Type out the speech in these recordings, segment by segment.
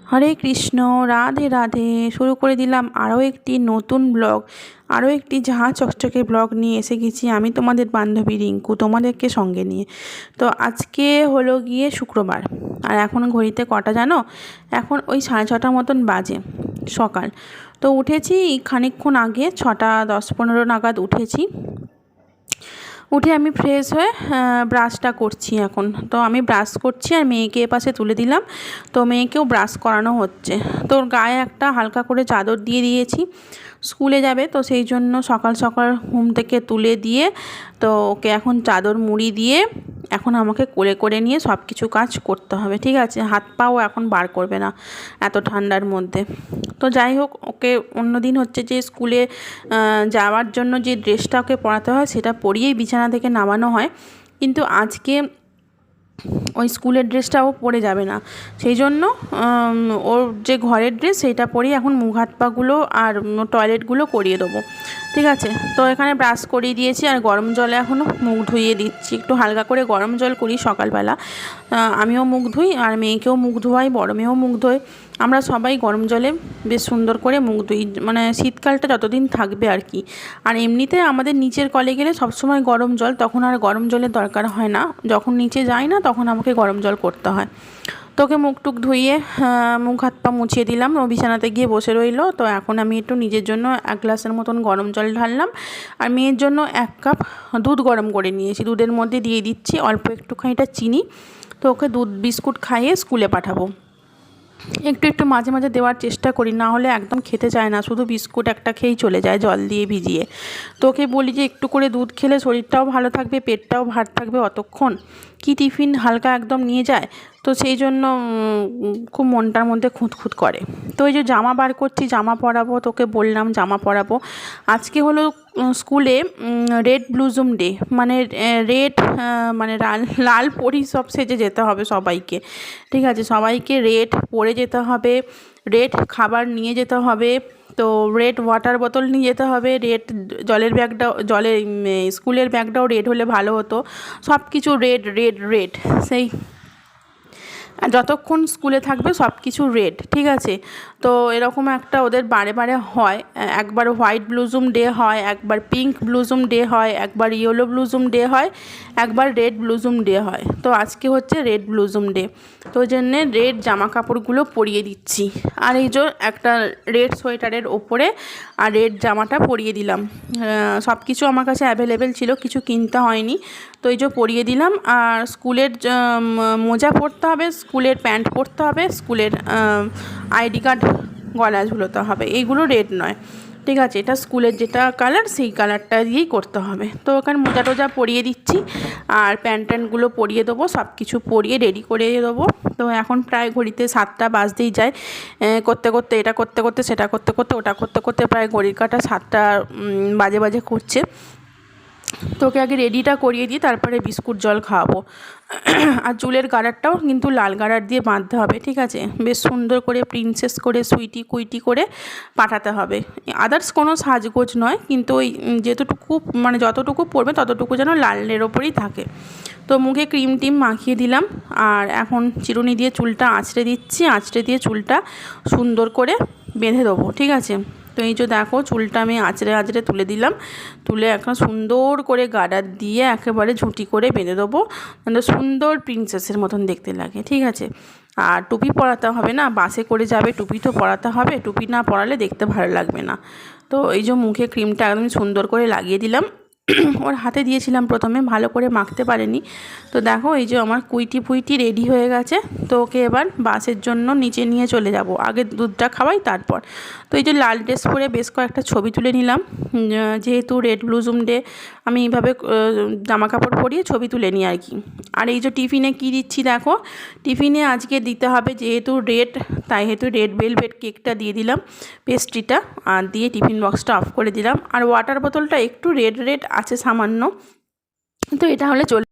হরে কৃষ্ণ, রাধে রাধে। শুরু করে দিলাম আরও একটি নতুন ব্লগ, আরও একটি ঝাঁ চকচকে ব্লগ নিয়ে এসে গেছি আমি, তোমাদের বান্ধবী রিঙ্কু, তোমাদেরকে সঙ্গে নিয়ে। তো আজকে হলো গিয়ে শুক্রবার, আর এখন ঘড়িতে কটা জানো? এখন ওই 6:30 মতন বাজে সকাল। তো উঠেছি খানিকক্ষণ আগে, 6:10-15 নাগাদ উঠেছি। উঠে আমি ফ্রেশ হয়ে ব্রাশটা করছি এখন। তো আমি ব্রাশ করছি আর মেয়েকে এপাশে তুলে দিলাম। তো মেয়েকেও ব্রাশ করানো হচ্ছে। তো ওর গায়ে একটা হালকা করে চাদর দিয়ে দিয়েছি, স্কুলে যাবে তো সেই জন্য সকাল সকাল ঘুম থেকে তুলে দিয়ে তো ওকে এখন চাদর মুড়ি দিয়ে এখন আমাকে কোলে করে নিয়ে সব কিছু কাজ করতে হবে, ঠিক আছে? হাত পাও এখন বার করবে না এত ঠান্ডার মধ্যে। তো যাই হোক, ওকে অন্যদিন হচ্ছে যে স্কুলে যাওয়ার জন্য যে ড্রেসটা ওকে পরাতে হয় সেটা পরিয়েই বিছানা থেকে নামানো হয়, কিন্তু আজকে ওই স্কুলের ড্রেসটা ও পরে যাবে না। সেই জন্য ওর যে ঘরের ড্রেস সেইটা পরেই এখন মুখ হাত পাগুলো আর টয়লেটগুলো করিয়ে দেবো, ঠিক আছে? তো এখানে ব্রাশ করিয়ে দিয়েছি আর গরম জলে এখনও মুখ ধুইয়ে দিচ্ছি। একটু হালকা করে গরম জল করি সকালবেলা, আমিও মুখ ধুই আর মেয়েকেও মুখ ধোয়াই, বড় মেয়েও মুখ ধোয়। আমরা সবাই গরম জলে বেশ সুন্দর করে মুখ ধুই, মানে শীতকালটা যতদিন থাকবে আর কি। আর এমনিতে আমাদের নিচের কলে গেলে সবসময় গরম জল, তখন আর গরম জলের দরকার হয় না। যখন নিচে যাই না তখন আমাকে গরম জল করতে হয়। তোকে মুখ টুক ধুইয়ে মুখ হাত পা মুছিয়ে দিলাম, ও বিছানাতে গিয়ে বসে রইলো। তো এখন আমি একটু নিজের জন্য 1 গ্লাসের মতন গরম জল ঢাললাম আর মেয়ের জন্য 1 কাপ দুধ গরম করে নিয়েছি। দুধের মধ্যে দিয়ে দিচ্ছি অল্প একটুখানিটা চিনি। তো ওকে দুধ বিস্কুট খাইয়ে স্কুলে পাঠাবো। একটু একটু মাঝে মাঝে দেওয়ার চেষ্টা করি, না হলে একদম খেতে চায় না, শুধু বিস্কুট একটা খেয়েই চলে যায় জল দিয়ে ভিজিয়ে। তোকে বলি যে একটু করে দুধ খেলে শরীরটাও ভালো থাকবে, পেটটাও ভার থাকবে অতক্ষণ। কি টিফিন হালকা একদম নিয়ে যায়, তো সেই জন্য খুব মনটার মধ্যে খুঁতখুত করে। তো এই যে জামা বার করছি, জামা পরাবো, তোকে বললাম জামা পরাবো। আজকে হলো স্কুলে রেড ব্লুজুম ডে, মানে রেড মানে লাল পরি সব সেজে যেতে হবে সবাইকে, ঠিক আছে? সবাইকে রেড পরে যেতে হবে, রেড খাবার নিয়ে যেতে হবে, তো রেড ওয়াটার বোতল নিয়ে যেতে হবে, রেড জলের ব্যাগটাও, স্কুলের ব্যাগটাও রেড হলে ভালো হতো। সব কিছু রেড রেড রেড, সেই যতক্ষণ স্কুলে থাকবে সব কিছু রেড, ঠিক আছে? তো এরকম একটা ওদের বারে বারে হয়, একবার হোয়াইট ব্লুজুম ডে হয়, একবার পিঙ্ক ব্লুজুম ডে হয়, একবার ইয়েলো ব্লুজুম ডে হয়, একবার রেড ব্লুজুম ডে হয়। তো আজকে হচ্ছে রেড ব্লুজুম ডে, তো ওই জন্যে রেড জামা কাপড়গুলো পরিয়ে দিচ্ছি। আর এই যে একটা রেড সোয়েটারের ওপরে আর রেড জামাটা পরিয়ে দিলাম। সব কিছু আমার কাছে অ্যাভেলেবেল ছিল, কিছু কিনতে হয়নি। তো এই যে পরিয়ে দিলাম। আর স্কুলের মোজা পরতে হবে, স্কুলের প্যান্ট পরতে হবে, স্কুলের আইডি কার্ড গলায় ঝুলোতে হবে। এইগুলো রেড নয়, ঠিক আছে? এটা স্কুলের যেটা কালার সেই কালারটা দিয়েই করতে হবে। তো ওখানে মোজা টোজা পরিয়ে দিচ্ছি আর প্যান্ট ট্যান্টগুলো পরিয়ে দেবো, সব কিছু পরিয়ে রেডি করে দেবো। তো এখন প্রায় ঘড়িতে 7টা বাজতেই যায়, করতে করতে এটা করতে করতে সেটা করতে করতে ওটা করতে করতে প্রায় ঘড়ির কাঁটা 7টা বাজে বাজে করছে। তোকে আগে রেডিটা করিয়ে দিই, তারপরে বিস্কুট জল খাওয়াবো। আর চুলের গার্ডারটাও কিন্তু লাল গার্ডার দিয়ে বাঁধতে হবে, ঠিক আছে? বেশ সুন্দর করে প্রিন্সেস করে সুইটি কুইটি করে পাঠাতে হবে। আদার্স কোনো সাজগোজ নয়, কিন্তু ওই যেতটুকু মানে যতটুকু পরবে ততটুকু যেন লালের ওপরেই থাকে। তো মুখে ক্রিম টিম মাখিয়ে দিলাম আর এখন চিরুনি দিয়ে চুলটা আঁচড়ে দিচ্ছি, আঁচড়ে দিয়ে চুলটা সুন্দর করে বেঁধে দেবো, ঠিক আছে? তো এই যে দেখো, চুলটা আমি আঁচড়ে আঁচড়ে তুলে দিলাম, তুলে এখন সুন্দর করে গার্ডার দিয়ে একেবারে ঝুঁটি করে বেঁধে দেবো, মানে সুন্দর প্রিন্সেসের মতন দেখতে লাগে, ঠিক আছে? আর টুপি পরাতে হবে না, বাসে করে যাবে, টুপি তো পরাতে হবে, টুপি না পরালে দেখতে ভালো লাগবে না। তো এই যে মুখে ক্রিমটা একদম সুন্দর করে লাগিয়ে দিলাম। ওর হাতে দিয়েছিলাম প্রথমে, ভালো করে মাখতে পারেনি। তো দেখো এই যে আমার কুইটি ফুইটি রেডি হয়ে গেছে। তো ওকে এবার বাসের জন্য নিচে নিয়ে চলে যাব, আগে দুধটা খাওয়াই তারপর। তো এই যে লাল ড্রেস পরে বেশ কয়েকটা ছবি তুলে নিলাম, যেহেতু রেড ব্লুজুম ডে আমি এইভাবে জামা কাপড় পরিয়ে ছবি তুলে নিই আর কি। আর এই যে টিফিনে কি দিচ্ছি দেখো, টিফিনে আজকে দিতে হবে যেহেতু রেড, তাই হেতু রেড ভেলভেট কেকটা দিয়ে দিলাম, পেস্ট্রিটা, আর দিয়ে টিফিন বক্সটা অফ করে দিলাম। আর ওয়াটার বোতলটা একটু রেড রেড আছে সামান্য, তো এটা হলে চলে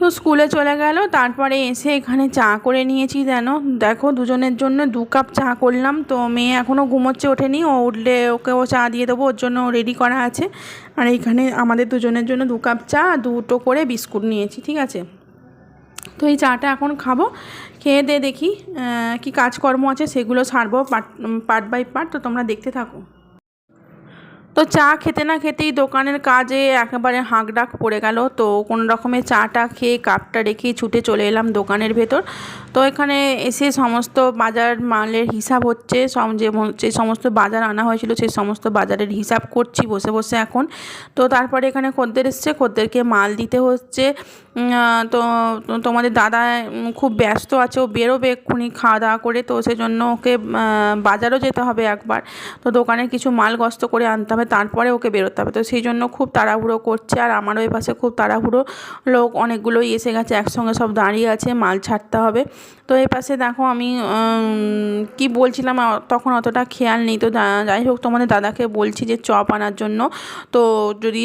তো স্কুলে চলে গেল। তারপরে এসে এখানে চা করে নিয়েছি। দেখো দুজনের জন্য 2 কাপ চা করলাম। তো মেয়ে এখনও ঘুমোচ্ছে, ওঠেনি। ও উঠলে ওকেও চা দিয়ে দেবো, ওর জন্য রেডি করা আছে। আর এইখানে আমাদের দুজনের জন্য 2 কাপ চা, 2টো করে বিস্কুট নিয়েছি, ঠিক আছে। তো এই চাটা এখন খাবো। খেয়ে দিয়ে দেখি কি কাজকর্ম আছে সেগুলো সারবো পার্ট বাই পার্ট। তো তোমরা দেখতে থাকো। তো চা খেতে না খেতেই দোকানের কাজে একেবারে হাঁকডাক পড়ে গেল। তো কোনো রকমে চাটা খেয়ে কাপটা রেখেই ছুটে চলে এলাম দোকানের ভেতর। তো এখানে এসে সমস্ত বাজার মালের হিসাব হচ্ছে, যে সমস্ত বাজার আনা হয়েছিল সেই সমস্ত বাজারের হিসাব করছি বসে বসে এখন। তো তারপরে এখানে খদ্দের এসছে, খদ্দেরকে মাল দিতে হচ্ছে। তো তোমাদের দাদা খুব ব্যস্ত আছে, ও বেরোবে এক্ষুনি খাওয়া দাওয়া করে। তো সেজন্য ওকে বাজারও যেতে হবে একবার। তো দোকানে কিছু মাল গস্ত করে আনতে হবে, তারপরে ওকে বেরোতে হবে। তো সেই জন্য খুব তাড়াহুড়ো করছে। আর আমারও ওই পাশে খুব তাড়াহুড়ো, লোক অনেকগুলোই এসে গেছে, একসঙ্গে সব দাঁড়িয়ে আছে, মাল ছাড়তে হবে। তো এই পাশে দেখো আমি কি বলছিলাম তখন অতটা খেয়াল নেই। তো যাই হোক, তোমাদের দাদাকে বলছি যে চপ আনার জন্য। তো যদি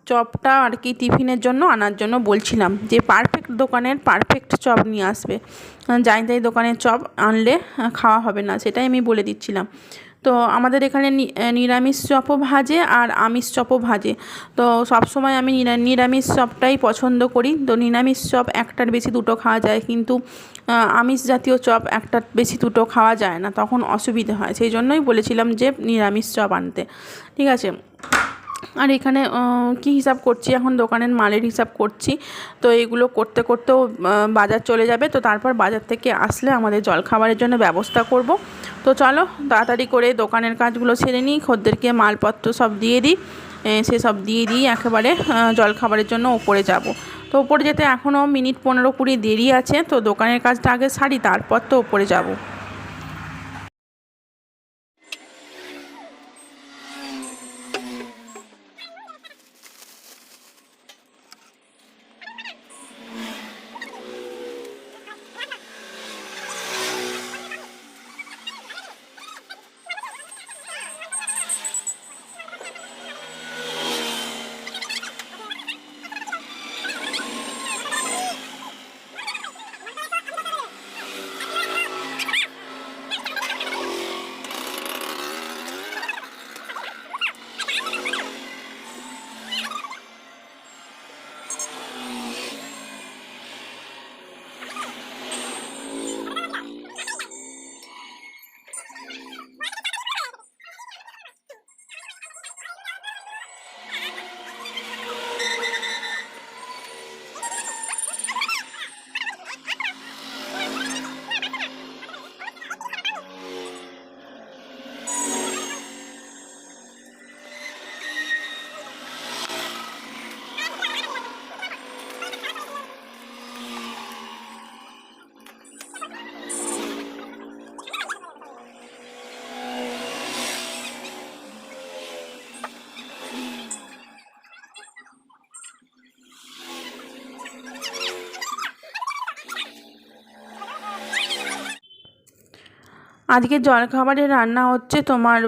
চপটা আর কি টিফিনের জন্য আনার জন্য বলছিলাম, যে পারফেক্ট দোকানের পারফেক্ট চপ নিয়ে আসবে। যাই তাই দোকানের চপ আনলে খাওয়া হবে না, সেটাই আমি বলে দিচ্ছিলাম। তো আমাদের এখানে নিরামিষ চপও ভাজে আর আমিষ চপও ভাজে। তো সবসময় আমি নিরামিষ চপটাই পছন্দ করি। তো নিরামিষ চপ একটার বেশি 2টো খাওয়া যায়, কিন্তু আমিষ জাতীয় চপ একটার বেশি 2টো খাওয়া যায় না, তখন অসুবিধে হয়। সেই জন্যই বলেছিলাম যে নিরামিষ চপ আনতে, ঠিক আছে। আর এখানে কি হিসাব করছি, এখন দোকানের মালের হিসাব করছি। তো এইগুলো করতে করতেও বাজার চলে যাবে। তো তারপর বাজার থেকে আসলে আমাদের জলখাবারের জন্য ব্যবস্থা করব। তো চলো তাড়াতাড়ি করে দোকানের কাজগুলো সেরে নিই, খদ্দেরকে মালপত্র সব দিয়ে দিই। সেসব দিয়ে দিই একেবারে জলখাবারের জন্য ওপরে যাব। তো ওপরে যেতে এখনও মিনিট 15-20 দেরি আছে। তো দোকানের কাজটা আগে সারি, তারপর তো ওপরে যাব। আজকে জলখাবারে রান্না হচ্ছে তোমার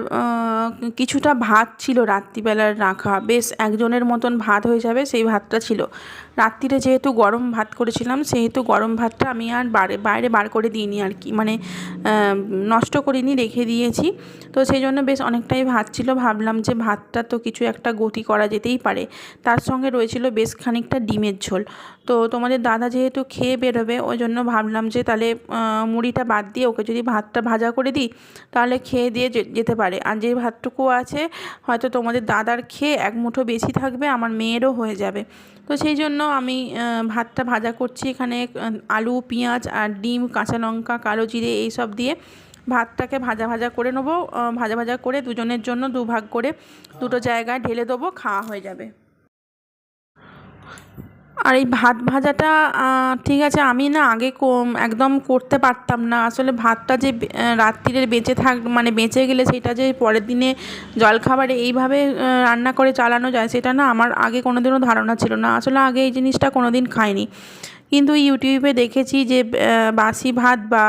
কিছুটা ভাত ছিল রাত্রিবেলার রাখা, বেশ একজনের মতন ভাত হয়ে যাবে সেই ভাতটা ছিল। রাত্রিরে যেহেতু গরম ভাত করেছিলাম, সেহেতু গরম ভাতটা আমি আর বাইরে বার করে দিইনি আর কি, মানে নষ্ট করিনি, রেখে দিয়েছি। তো সেই জন্য বেশ অনেকটাই ভাত ছিল। ভাবলাম যে ভাতটা তো কিছু একটা গতি করা যেতেই পারে। তার সঙ্গে রয়েছিল বেশ খানিকটা ডিমের ঝোল। তো তোমাদের দাদা যেহেতু খেয়ে বেরোবে, ওই জন্য ভাবলাম যে তাহলে মুড়িটা বাদ দিয়ে ওকে যদি ভাতটা ভাজা করে দিই, তাহলে খেয়ে দিয়ে যেতে পারে। আর যে ভাতটুকু আছে হয়তো তোমাদের দাদার খেয়ে এক মুঠো বেশি থাকবে, আমার মেয়েরও হয়ে যাবে। তো সেই জন্য আমি ভাতটা ভাজা করছি এখানে। আলু, পেঁয়াজ আর ডিম, কাঁচা লঙ্কা, কালো জিরে এইসব দিয়ে ভাতটাকে ভাজা ভাজা করে নেবো। ভাজা ভাজা করে দুজনের জন্য 2 ভাগ করে 2টো জায়গায় ঢেলে দেবো, খাওয়া হয়ে যাবে। আর এই ভাত ভাজাটা ঠিক আছে, আমি না আগে একদম করতে পারতাম না। আসলে ভাতটা যে রাত্রিরে মানে বেঁচে গেলে সেটা যে পরের দিনে জলখাবারে এইভাবে রান্না করে চালানো যায়, সেটা না আমার আগে কোনোদিনও ধারণা ছিল না। আসলে আগে এই জিনিসটা কোনোদিন খাইনি। কিন্তু ইউটিউবে দেখেছি যে বাসি ভাত বা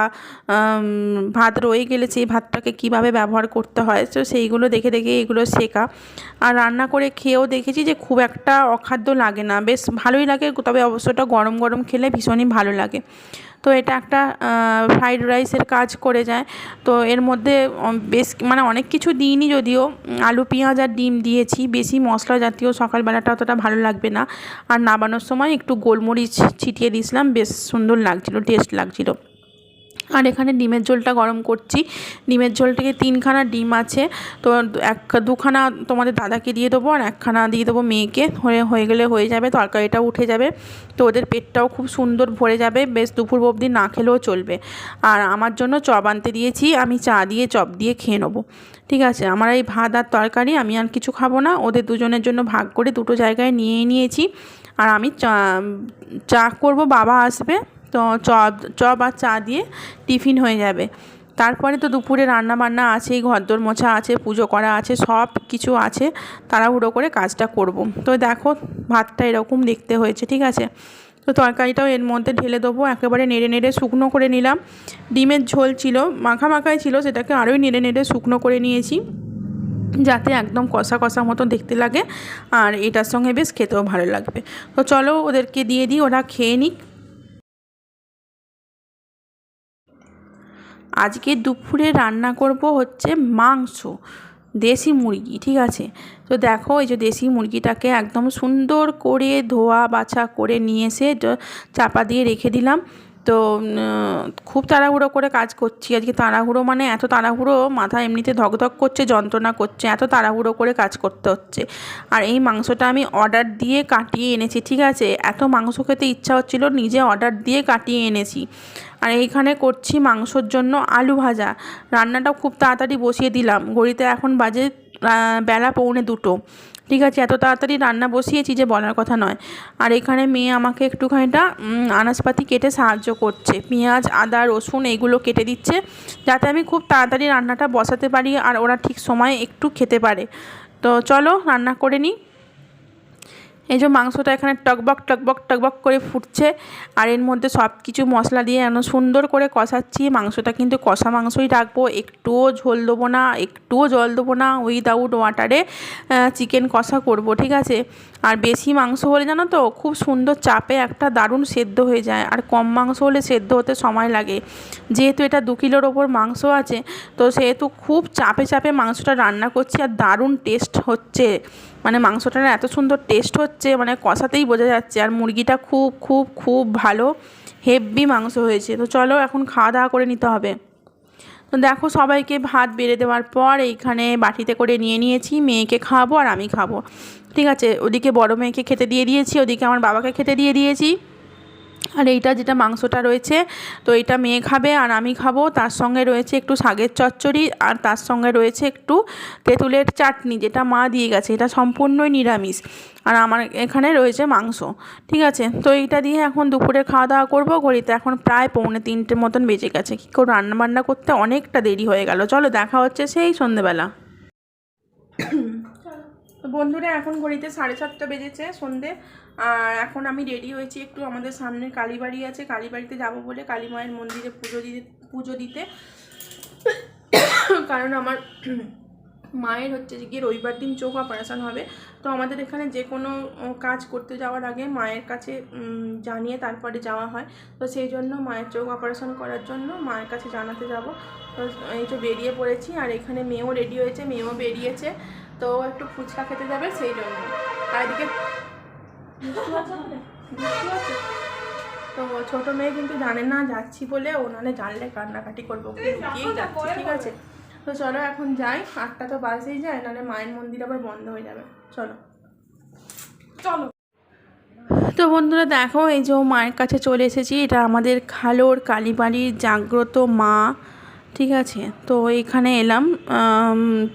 ভাত রয়ে গেলে সেই ভাতটাকে কীভাবে ব্যবহার করতে হয়, তো সেইগুলো দেখে দেখে এগুলো শেখা। আর রান্না করে খেয়েও দেখেছি যে খুব একটা অখাদ্য লাগে না, বেশ ভালোই লাগে, তবে অবশ্যটা গরম গরম খেলে ভীষণই ভালো লাগে। তো এটা একটা ফ্রাইড রাইসের কাজ করে যায়। তো এর মধ্যে বেশ মানে অনেক কিছু দিইনি, যদিও আলু পেঁয়াজ আর ডিম দিয়েছি, বেশি মশলা জাতীয় সকালবেলাটা অতটা ভালো লাগবে না। আর নামানোর সময় একটু গোলমরিচ ছিটিয়ে দিয়েছিলাম, বেশ সুন্দর লাগছিলো, টেস্ট লাগছিলো। আর এখানে ডিমের ঝোলটা গরম করছি। ডিমের ঝোলটাকে 3খানা ডিম আছে, তো 2খানা তোমাদের দাদাকে দিয়ে দেবো আর 1খানা দিয়ে দেবো মেয়েকে। হয়ে গেলে হয়ে যাবে, তরকারিটাও উঠে যাবে, তো ওদের পেটটাও খুব সুন্দর ভরে যাবে, বেশ দুপুর অবধি না খেলেও চলবে। আর আমার জন্য চপ আনতে দিয়েছি, আমি চা দিয়ে চপ দিয়ে খেয়ে নেবো। ঠিক আছে, আমার এই ভাত আর তরকারি, আমি আর কিছু খাবো না, ওদের দুজনের জন্য ভাগ করে দুটো জায়গায় নিয়েছি। আর আমি চা করবো, বাবা আসবে, তো চপ আর চা দিয়ে টিফিন হয়ে যাবে। তারপরে তো দুপুরে রান্না বান্না আছেই, ঘরদোর মোছা আছে, পুজো করা আছে, সব কিছু আছে, তাড়াহুড়ো করে কাজটা করব। তো দেখো ভাতটা এরকম দেখতে হয়েছে, ঠিক আছে। তো তরকারিটাও এর মধ্যে ঢেলে দেবো, একেবারে নেড়ে নেড়ে শুকনো করে নিলাম। ডিমের ঝোল ছিল, মাখাই ছিল, সেটাকে আরোই নেড়ে নেড়ে শুকনো করে নিয়েছি, যাতে একদম কষা কষা মতো দেখতে লাগে, আর এটার সঙ্গে বেশ খেতেও ভালো লাগবে। তো চলো ওদেরকে দিয়ে দিই, ওরা খেয়ে নিক। আজকে দুপুরে রান্না করব হচ্ছে মাংস, দেশি মুরগি, ঠিক আছে। তো দেখো এই যে দেশি মুরগিটাকে একদম সুন্দর করে ধোয়া বাছা করে নিয়ে এসে চাপা দিয়ে রেখে দিলাম। তো খুব তাড়াহুড়ো করে কাজ করছি আজকে, তাড়াহুড়ো মানে এত তাড়াহুড়ো, মাথা এমনিতে ধকধক করছে, যন্ত্রণা করছে, এত তাড়াহুড়ো করে কাজ করতে হচ্ছে। আর এই মাংসটা আমি অর্ডার দিয়ে কাটিয়ে এনেছি, ঠিক আছে। এত মাংস খেতে ইচ্ছা হচ্ছিল, নিজে অর্ডার দিয়ে কাটিয়ে এনেছি। আর এইখানে করছি মাংসর জন্য আলু ভাজা। রান্নাটাও খুব তাড়াতাড়ি বসিয়ে দিলাম, ঘড়িতে এখন বাজে বেলা 1:45, ঠিক আছে। এত তাড়াতাড়ি রান্না বসিয়েছি যে বলার কথা নয়। আর এখানে মেয়ে আমাকে একটুখানিটা আনাজপাতি কেটে সাহায্য করছে, পেঁয়াজ আদা রসুন এইগুলো কেটে দিচ্ছে, যাতে আমি খুব তাড়াতাড়ি রান্নাটা বসাতে পারি আর ওরা ঠিক সময়ে একটু খেতে পারে। তো চলো রান্না করে নিই। এই যে মাংসটা এখানে টকবক টকবক টকবক করে ফুটছে, আর এর মধ্যে সব কিছু মশলা দিয়ে এমন সুন্দর করে কষাচ্ছি। মাংসটা কিন্তু কষা মাংসই রাখবো, একটুও ঝোল দেবো না, একটুও জল দেবো না, উইদাউট ওয়াটারে চিকেন কষা করব, ঠিক আছে। আর বেশি মাংস হলে জানো তো খুব সুন্দর চাপে একটা দারুণ সেদ্ধ হয়ে যায়, আর কম মাংস হলে সেদ্ধ হতে সময় লাগে। যেহেতু এটা 2 কিলোর ওপর মাংস আছে, তো সেহেতু খুব চাপে চাপে মাংসটা রান্না করছি, আর দারুণ টেস্ট হচ্ছে, মানে মাংসটার এত সুন্দর টেস্ট হচ্ছে, মানে কষাতেই বোঝা যাচ্ছে। আর মুরগিটা খুব খুব খুব ভালো, হেভি মাংস হয়েছে। তো চলো এখন খাওয়া দাওয়া করে নিতে হবে। তো দেখো সবাইকে ভাত বেড়ে দেওয়ার পর এইখানে বাটিতে করে নিয়ে নিয়েছি, মেয়েকে খাওয়াবো আর আমি খাবো, ঠিক আছে। ওদিকে বড় মেয়েকে খেতে দিয়ে দিয়েছি, ওদিকে আমার বাবাকে খেতে দিয়ে দিয়েছি। আর এইটা যেটা মাংসটা রয়েছে, তো এইটা মেয়ে খাবে আর আমি খাবো। তার সঙ্গে রয়েছে একটু শাকের চচ্চড়ি, আর তার সঙ্গে রয়েছে একটু তেঁতুলের চাটনি, যেটা মা দিয়ে গেছে, এটা সম্পূর্ণই নিরামিষ। আর আমার এখানে রয়েছে মাংস, ঠিক আছে। তো এইটা দিয়ে এখন দুপুরে খাওয়া দাওয়া করবো। ঘড়িতে এখন প্রায় 2:45 মতন বেজে গেছে, কী করে রান্নাবান্না করতে অনেকটা দেরি হয়ে গেল। চলো দেখা হচ্ছে সেই সন্ধেবেলা। তো বন্ধুরা এখন ঘড়িতে 7:30 বেজেছে সন্ধে, আর এখন আমি রেডি হয়েছি একটু, আমাদের সামনে কালীবাড়ি আছে, কালীবাড়িতে যাব বলে, কালী মায়ের মন্দিরে পুজো দিতে। কারণ আমার মায়ের হচ্ছে গিয়ে রবিবার দিন চোখ অপারেশন হবে। তো আমাদের এখানে যে কোনো কাজ করতে যাওয়ার আগে মায়ের কাছে জানিয়ে তারপরে যাওয়া হয়। তো সেই জন্য মায়ের চোখ অপারেশন করার জন্য মায়ের কাছে জানাতে যাব। তো এই তো বেরিয়ে পড়েছি, আর এখানে মেয়েও রেডি হয়েছে, মেয়েও বেরিয়েছে, তো একটু ফুচকা খেতে যাবে সেই জন্য। আর এদিকে তো ছোটো মেয়ে কিন্তু জানে না যাচ্ছি বলে, ও নাহলে জানলে কান্নাকাটি করবো, গিয়েই যাচ্ছি, ঠিক আছে। তো চলো এখন যাই, 8টা তো বাজেই যায়, নাহলে মায়ের মন্দির আবার বন্ধ হয়ে যাবে। চলো চলো। তো বন্ধুরা দেখো এই যে মায়ের কাছে চলে এসেছি, এটা আমাদের খালোর কালীবাড়ির জাগ্রত মা, ঠিক আছে। তো এখানে এলাম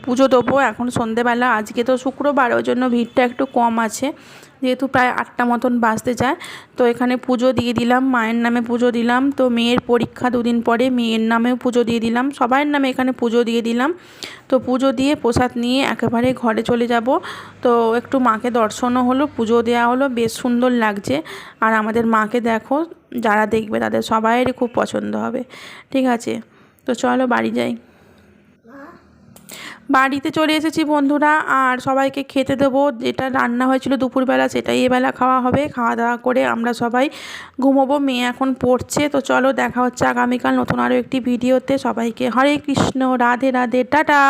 পুজো দেবো এখন সন্ধেবেলা। আজকে তো শুক্রবার, ওই জন্য ভিড়টা একটু কম আছে, যেহেতু প্রায় 8টা মতন বাজতে যায়। তো এখানে পুজো দিয়ে দিলাম, মায়ের নামে পুজো দিলাম। তো মেয়ের পরীক্ষা 2 দিন পরে, মেয়ের নামেও পুজো দিয়ে দিলাম, সবার নামে এখানে পুজো দিয়ে দিলাম। তো পুজো দিয়ে প্রসাদ নিয়ে একেবারে ঘরে চলে যাব। তো একটু মাকে দর্শনও হলো, পুজো দেওয়া হলো, বেশ সুন্দর লাগছে। আর আমাদের মাকে দেখো যারা দেখবে তাদের সবাইয়েরই খুব পছন্দ হবে। ঠিক আছে, তো চলো বাড়ি যাই। বাড়িতে চলে এসেছি বন্ধুরা, আর সবাইকে খেতে দেবো। যেটা রান্না হয়েছিল দুপুরবেলা সেটাই এবেলা খাওয়া হবে। খাওয়া দাওয়া করে আমরা সবাই ঘুমোবো। মেয়ে এখন পড়ছে। তো চলো দেখা হচ্ছে আগামীকাল নতুন আরও একটি ভিডিওতে। সবাইকে হরে কৃষ্ণ, রাধে রাধে, টাটা।